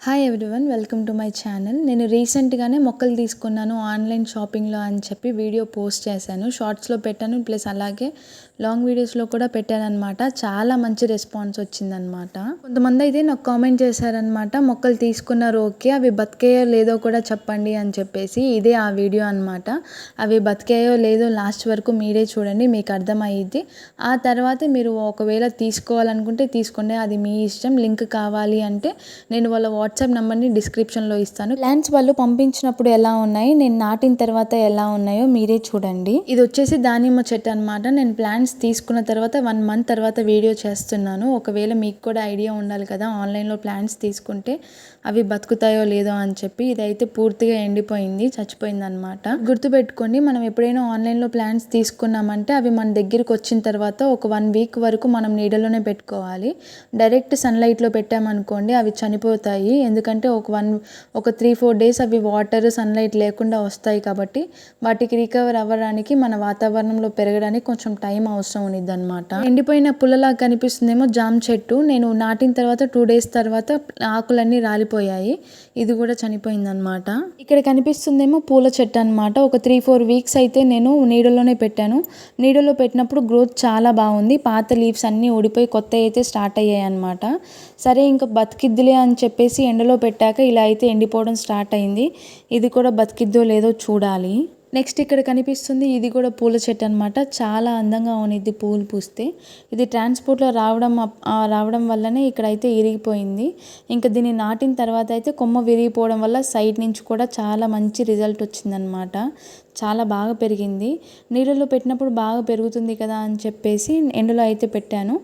Hi everyone, welcome to my channel. నేను రీసెంట్గానే మొక్కలు తీసుకున్నాను ఆన్లైన్ షాపింగ్లో అని చెప్పి వీడియో పోస్ట్ చేశాను. షార్ట్స్లో పెట్టాను, ప్లస్ అలాగే లాంగ్ వీడియోస్లో కూడా పెట్టాను అనమాట. చాలా మంచి రెస్పాన్స్ వచ్చిందనమాట. కొంతమంది అయితే నాకు కామెంట్ చేశారనమాట, మొక్కలు తీసుకున్నారు ఓకే, అవి బతికేయో లేదో కూడా చెప్పండి అని చెప్పేసి. ఇదే ఆ వీడియో అనమాట. అవి బతికేయో లేదో లాస్ట్ వరకు మీరే చూడండి, మీకు అర్థమయ్యిద్ది. ఆ తర్వాత మీరు ఒకవేళ తీసుకోవాలనుకుంటే తీసుకోండి, అది మీ ఇష్టం. లింక్ కావాలి అంటే నేను వాళ్ళ వాట్సాప్ నెంబర్ని డిస్క్రిప్షన్లో ఇస్తాను. ప్లాంట్స్ వాళ్ళు పంపించినప్పుడు ఎలా ఉన్నాయి, నేను నాటిన తర్వాత ఎలా ఉన్నాయో మీరే చూడండి. ఇది వచ్చేసి దానిమ్మ చెట్టు అనమాట. నేను ప్లాంట్స్ తీసుకున్న తర్వాత 1 మంత్ తర్వాత వీడియో చేస్తున్నాను. ఒకవేళ మీకు కూడా ఐడియా ఉండాలి కదా, ఆన్లైన్లో ప్లాంట్స్ తీసుకుంటే అవి బతుకుతాయో లేదో అని చెప్పి. ఇదైతే పూర్తిగా ఎండిపోయింది, చచ్చిపోయింది అనమాట. గుర్తుపెట్టుకోండి, మనం ఎప్పుడైనా ఆన్లైన్లో ప్లాంట్స్ తీసుకున్నామంటే అవి మన దగ్గరికి వచ్చిన తర్వాత ఒక 1 వీక్ వరకు మనం నీడలోనే పెట్టుకోవాలి. డైరెక్ట్ సన్లైట్లో పెట్టామనుకోండి అవి చనిపోతాయి. ఎందుకంటే ఒక 3-4 డేస్ అవి వాటర్ సన్లైట్ లేకుండా వస్తాయి కాబట్టి వాటికి రికవర్ అవ్వడానికి, మన వాతావరణంలో పెరగడానికి కొంచెం టైం అవసరం ఉంది అనమాట. ఎండిపోయిన పుల్లలా కనిపిస్తుందేమో జామ చెట్టు. నేను నాటిన తర్వాత 2 డేస్ తర్వాత ఆకులన్నీ రాలిపోయాయి. ఇది కూడా చనిపోయింది అనమాట. ఇక్కడ కనిపిస్తుందేమో పూల చెట్టు అనమాట. ఒక 3-4 వీక్స్ అయితే నేను నీడలోనే పెట్టాను. నీడలో పెట్టినప్పుడు గ్రోత్ చాలా బాగుంది. పాత లీవ్స్ అన్నీ ఊడిపోయి కొత్త అయితే స్టార్ట్ అయ్యాయి అనమాట. సరే ఇంకా బతికిద్దులే అని చెప్పేసి ఎండలో పెట్టాక ఇలా అయితే ఎండిపోవడం స్టార్ట్ అయింది. ఇది కూడా బతికిద్దో లేదో చూడాలి. నెక్స్ట్ ఇక్కడ కనిపిస్తుంది, ఇది కూడా పూల చెట్టు అనమాట. చాలా అందంగా ఉన్నిద్ది పూలు పూస్తే. ఇది ట్రాన్స్పోర్ట్లో రావడం వల్లనే ఇక్కడైతే ఇరిగిపోయింది. ఇంకా దీన్ని నాటిన తర్వాత అయితే కొమ్మ విరిగిపోవడం వల్ల సైడ్ నుంచి కూడా చాలా మంచి రిజల్ట్ వచ్చిందనమాట. చాలా బాగా పెరిగింది. నీళ్ళలో పెట్టినప్పుడు బాగా పెరుగుతుంది కదా అని చెప్పేసి ఎండలో అయితే పెట్టాను.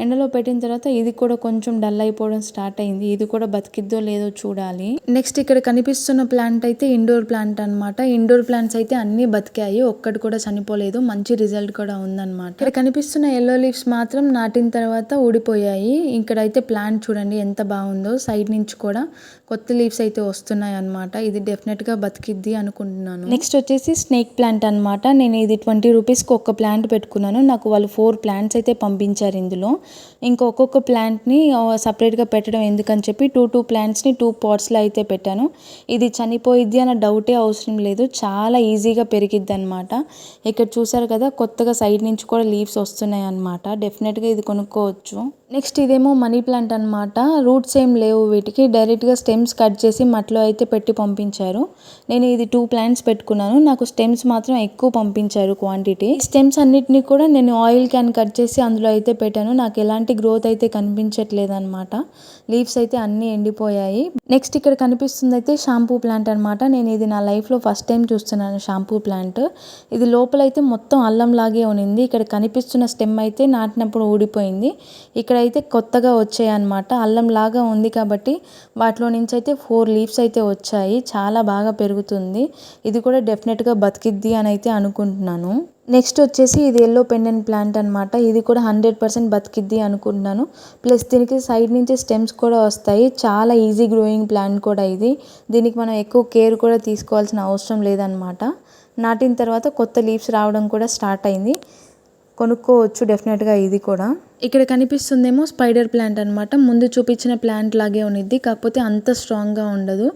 ఎండలో పెట్టిన తర్వాత ఇది కూడా కొంచెం డల్ అయిపోవడం స్టార్ట్ అయింది. ఇది కూడా బతికిద్దో లేదో చూడాలి. నెక్స్ట్ ఇక్కడ కనిపిస్తున్న ప్లాంట్ అయితే ఇండోర్ ప్లాంట్ అనమాట. ఇండోర్ ప్లాంట్స్ అయితే అన్నీ బతికాయి, ఒక్కటి కూడా చనిపోలేదు. మంచి రిజల్ట్ కూడా ఉందన్నమాట. ఇక్కడ కనిపిస్తున్న ఎల్లో లీవ్స్ మాత్రం నాటిన తర్వాత ఊడిపోయాయి. ఇక్కడైతే ప్లాంట్ చూడండి ఎంత బాగుందో. సైడ్ నుంచి కూడా కొత్త లీవ్స్ అయితే వస్తున్నాయి అనమాట. ఇది డెఫినెట్గా బతికిద్ది అనుకుంటున్నాను. నెక్స్ట్ వచ్చేసి స్నేక్ ప్లాంట్ అనమాట. నేను ఇది 20 రూపీస్కి ఒక్క ప్లాంట్ పెట్టుకున్నాను. నాకు వాళ్ళు 4 ప్లాంట్స్ అయితే పంపించారు ఇందులో. ఒక్కొక్క ప్లాంట్ని సపరేట్గా పెట్టడం ఎందుకని చెప్పి 2 ప్లాంట్స్ని 2 పాట్స్లో అయితే పెట్టాను. ఇది చనిపోయిద్ది అన్న డౌటే అవసరం లేదు, చాలా ఈజీగా పెరిగిద్ది అనమాట. ఇక్కడ చూసారు కదా, కొత్తగా సైడ్ నుంచి కూడా లీవ్స్ వస్తున్నాయి అనమాట. డెఫినెట్గా ఇది కొనుక్కోవచ్చు. నెక్స్ట్ ఇదేమో మనీ ప్లాంట్ అనమాట. రూట్స్ ఏం లేవు వీటికి, డైరెక్ట్గా స్టెమ్స్ కట్ చేసి మట్లో అయితే పెట్టి పంపించారు. నేను ఇది 2 ప్లాంట్స్ పెట్టుకున్నాను. నాకు స్టెమ్స్ మాత్రం ఎక్కువ పంపించారు క్వాంటిటీ. స్టెమ్స్ అన్నిటిని కూడా నేను ఆయిల్ క్యాన్ కట్ చేసి అందులో అయితే పెట్టాను. నాకు ఎలాంటి గ్రోత్ అయితే కనిపించట్లేదు అనమాట. లీవ్స్ అయితే అన్నీ ఎండిపోయాయి. నెక్స్ట్ ఇక్కడ కనిపిస్తుంది అయితే షాంపూ ప్లాంట్ అనమాట. నేను ఇది నా లైఫ్లో ఫస్ట్ టైం చూస్తున్నాను షాంపూ ప్లాంట్. ఇది లోపలైతే మొత్తం అల్లం లాగే ఉన్నింది. ఇక్కడ కనిపిస్తున్న స్టెమ్ అయితే నాటినప్పుడు ఊడిపోయింది. ఇక్కడైతే కొత్తగా వచ్చాయి అనమాట. అల్లం లాగా ఉంది కాబట్టి వాటిలో నుంచి అయితే 4 లీవ్స్ అయితే వచ్చాయి. చాలా బాగా పెరుగుతుంది. ఇది కూడా డెఫినెట్గా బతికిద్ది అని అయితే అనుకుంటున్నాను. నెక్స్ట్ వచ్చేసి ఇది ఎల్లో పెండెంట్ ప్లాంట్ అనమాట. ఇది కూడా 100% బతికిద్ది అనుకుంటున్నాను. ప్లస్ దీనికి సైడ్ నుంచి స్టెమ్స్ కూడా వస్తాయి. చాలా ఈజీ గ్రోయింగ్ ప్లాంట్ కూడా ఇది. దీనికి మనం ఎక్కువ కేర్ కూడా తీసుకోవాల్సిన అవసరం లేదనమాట. నాటిన తర్వాత కొత్త లీవ్స్ రావడం కూడా స్టార్ట్ అయింది. కొనుక్కోవచ్చు డెఫినెట్గా ఇది కూడా. ఇక్కడ కనిపిస్తుందేమో స్పైడర్ ప్లాంట్ అనమాట. ముందు చూపించిన ప్లాంట్ లాగే ఉన్నిద్ది, కాకపోతే అంత స్ట్రాంగ్గా ఉండదు.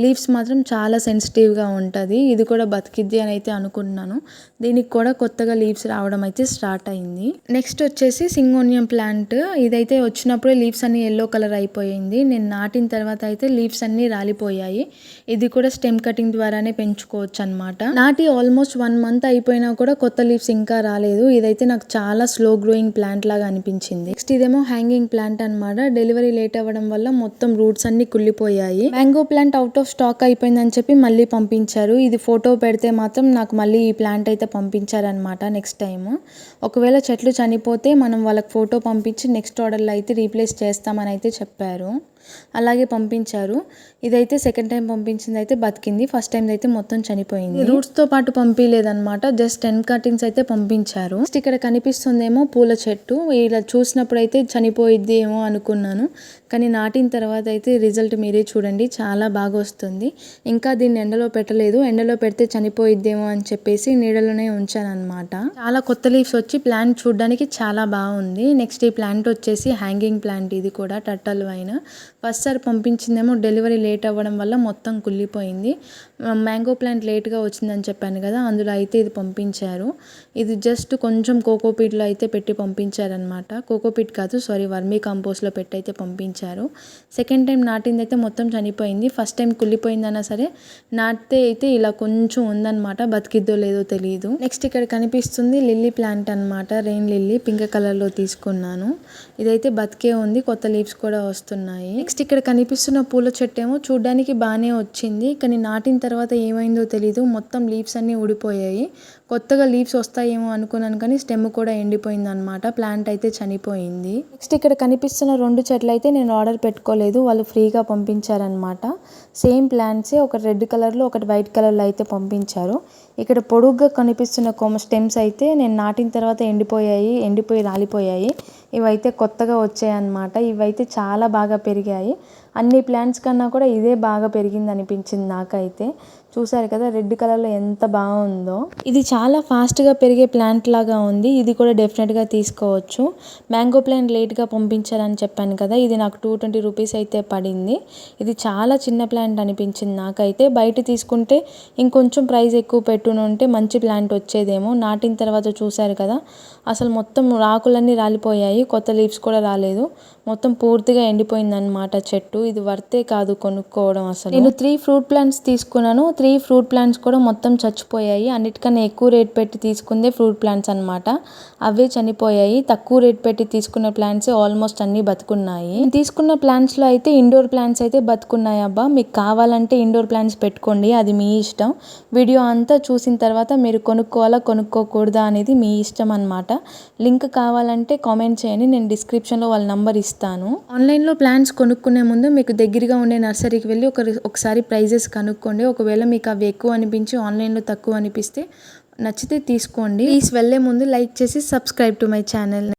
లీవ్స్ మాత్రం చాలా సెన్సిటివ్గా ఉంటుంది. ఇది కూడా బతికిద్ది అని అయితే అనుకుంటున్నాను. దీనికి కూడా కొత్తగా లీవ్స్ రావడం అయితే స్టార్ట్ అయింది. నెక్స్ట్ వచ్చేసి సింగోనియం ప్లాంట్. ఇదైతే వచ్చినప్పుడే లీవ్స్ అన్ని ఎల్లో కలర్ అయిపోయింది. నేను నాటిన తర్వాత అయితే లీవ్స్ అన్నీ రాలిపోయాయి. ఇది కూడా స్టెమ్ కటింగ్ ద్వారానే పెంచుకోవచ్చు అనమాట. నాటి ఆల్మోస్ట్ 1 మంత్ అయిపోయినా కూడా కొత్త లీవ్స్ ఇంకా రాలేదు. ఇదైతే నాకు చాలా స్లో గ్రోయింగ్ ప్లాంట్ లాగా అనిపించింది. నెక్స్ట్ ఇదేమో హ్యాంగింగ్ ప్లాంట్ అనమాట. డెలివరీ లేట్ అవ్వడం వల్ల మొత్తం రూట్స్ అన్ని కుళ్ళిపోయాయి. Mango plant out of stock అయిపోయిందని చెప్పి మళ్ళీ పంపించారు. ఇది ఫోటో పెడితే మాత్రం నాకు మళ్ళీ ఈ ప్లాంట్ అయితే పంపించారనమాట. నెక్స్ట్ టైం ఒకవేళ చెట్లు చనిపోతే మనం వాళ్ళకి ఫోటో పంపించి నెక్స్ట్ ఆర్డర్లో అయితే రీప్లేస్ చేస్తామని అయితే చెప్పారు. అలాగే పంపించారు. ఇదైతే సెకండ్ టైం పంపించింది అయితే బతికింది. ఫస్ట్ టైం అయితే మొత్తం చనిపోయింది. రూట్స్తో పాటు పంపించలేదన్నమాట, జస్ట్ 10 కటింగ్స్ అయితే పంపించారు. ఇక్కడ కనిపిస్తుందేమో పూల చెట్టు. ఇలా చూసినప్పుడు అయితే చనిపోయిద్ది ఏమో అనుకున్నాను, కానీ నాటిన తర్వాత అయితే రిజల్ట్ మీరే చూడండి, చాలా బాగా వస్తుంది. ఇంకా దీన్ని ఎండలో పెట్టలేదు, ఎండలో పెడితే చనిపోయిద్దేమో అని చెప్పేసి నీడలోనే ఉంచానన్నమాట. చాలా కొత్త లీవ్స్ వచ్చి ప్లాంట్ చూడడానికి చాలా బాగుంది. నెక్స్ట్ ఈ ప్లాంట్ వచ్చేసి హ్యాంగింగ్ ప్లాంట్, ఇది కూడా టర్టల్ వైన్. ఫస్ట్ సారి పంపించిందేమో డెలివరీ లేట్ అవ్వడం వల్ల మొత్తం కుళ్ళిపోయింది. మ్యాంగో ప్లాంట్ లేట్గా వచ్చిందని చెప్పాను కదా, అందులో అయితే ఇది పంపించారు. ఇది జస్ట్ కొంచెం కోకోపీట్లో అయితే పెట్టి పంపించారనమాట. కోకోపీట్ కాదు సారీ, వర్మీ కంపోస్ట్లో పెట్టి అయితే పంపించారు. సెకండ్ టైం నాటింది అయితే మొత్తం చనిపోయింది. ఫస్ట్ టైం కుళ్ళిపోయిందన్నా సరే నాటితే అయితే ఇలా కొంచెం ఉందన్నమాట, బతికిద్దో లేదో తెలియదు. నెక్స్ట్ ఇక్కడ కనిపిస్తుంది లిల్లీ ప్లాంట్ అనమాట, రెయిన్ లిల్లీ, పింక్ కలర్లో తీసుకున్నాను. ఇదైతే బతికే ఉంది, కొత్త లీవ్స్ కూడా వస్తున్నాయి. నెక్స్ట్ ఇక్కడ కనిపిస్తున్న పూల చెట్టు ఏమో చూడడానికి బాగానే వచ్చింది, కానీ నాటిన తర్వాత ఏమైందో తెలీదు, మొత్తం లీవ్స్ అన్నీ ఊడిపోయాయి. కొత్తగా లీవ్స్ వస్తాయేమో అనుకున్నాను కానీ స్టెమ్ కూడా ఎండిపోయింది అనమాట, ప్లాంట్ అయితే చనిపోయింది. నెక్స్ట్ ఇక్కడ కనిపిస్తున్న 2 చెట్లు అయితే నేను ఆర్డర్ పెట్టుకోలేదు, వాళ్ళు ఫ్రీగా పంపించారనమాట. సేమ్ ప్లాంట్సే, ఒకటి రెడ్ కలర్లో ఒకటి వైట్ కలర్లో అయితే పంపించారు. ఇక్కడ పొడుగ్గా కనిపిస్తున్న స్టెమ్స్ అయితే నేను నాటిన తర్వాత ఎండిపోయి రాలిపోయాయి. ఇవైతే కొత్తగా వచ్చాయి అన్నమాట. ఇవైతే చాలా బాగా పెరిగాయి. అన్ని ప్లాంట్స్ కన్నా కూడా ఇదే బాగా పెరిగింది అనిపించింది నాకైతే. చూసారు కదా రెడ్ కలర్లో ఎంత బాగుందో. ఇది చాలా ఫాస్ట్గా పెరిగే ప్లాంట్ లాగా ఉంది, ఇది కూడా డెఫినెట్గా తీసుకోవచ్చు. మ్యాంగో ప్లాంట్ లేట్గా పంపించారని చెప్పాను కదా, ఇది నాకు 220 రూపీస్ అయితే పడింది. ఇది చాలా చిన్న ప్లాంట్ అనిపించింది నాకైతే. బయట తీసుకుంటే ఇంకొంచెం ప్రైస్ ఎక్కువ పెట్టునుంటే మంచి ప్లాంట్ వచ్చేదేమో. నాటిన తర్వాత చూసారు కదా అసలు మొత్తం ఆకులన్నీ రాలిపోయాయి, కొత్త లీవ్స్ కూడా రాలేదు, మొత్తం పూర్తిగా ఎండిపోయిందన్నమాట చెట్టు. ఇది వర్తే కాదు కొనుక్కోవడం అసలు. నేను 3 ఫ్రూట్ ప్లాంట్స్ తీసుకున్నాను, 3 ఫ్రూట్ ప్లాంట్స్ కూడా మొత్తం చచ్చిపోయాయి. అన్నిటికన్నా ఎక్కువ రేట్ పెట్టి తీసుకుందే ఫ్రూట్ ప్లాంట్స్ అనమాట, అవే చనిపోయాయి. తక్కువ రేట్ పెట్టి తీసుకున్న ప్లాంట్స్ ఆల్మోస్ట్ అన్నీ బతుకున్నాయి. తీసుకున్న ప్లాంట్స్లో అయితే ఇండోర్ ప్లాంట్స్ అయితే బతుకున్నాయి అబ్బా. మీకు కావాలంటే ఇండోర్ ప్లాంట్స్ పెట్టుకోండి, అది మీ ఇష్టం. వీడియో అంతా చూసిన తర్వాత మీరు కొనుక్కోవాలా కొనుక్కోకూడదా అనేది మీ ఇష్టం అనమాట. లింక్ కావాలంటే కామెంట్ చేయండి, నేను డిస్క్రిప్షన్లో వాళ్ళ నంబర్ ఇస్తాను. ఆన్లైన్లో ప్లాంట్స్ కొనుక్కునే ముందు మీకు దగ్గరగా ఉండే నర్సరీకి వెళ్ళి ఒకసారి ప్రైజెస్ కనుక్కోండి. ఒకవేళ మీకు అవి ఎక్కువ అనిపించి ఆన్లైన్లో తక్కువ అనిపిస్తే నచ్చితే తీసుకోండి. ప్లీజ్ వెళ్ళే ముందు లైక్ చేసి సబ్స్క్రైబ్ టు మై ఛానల్.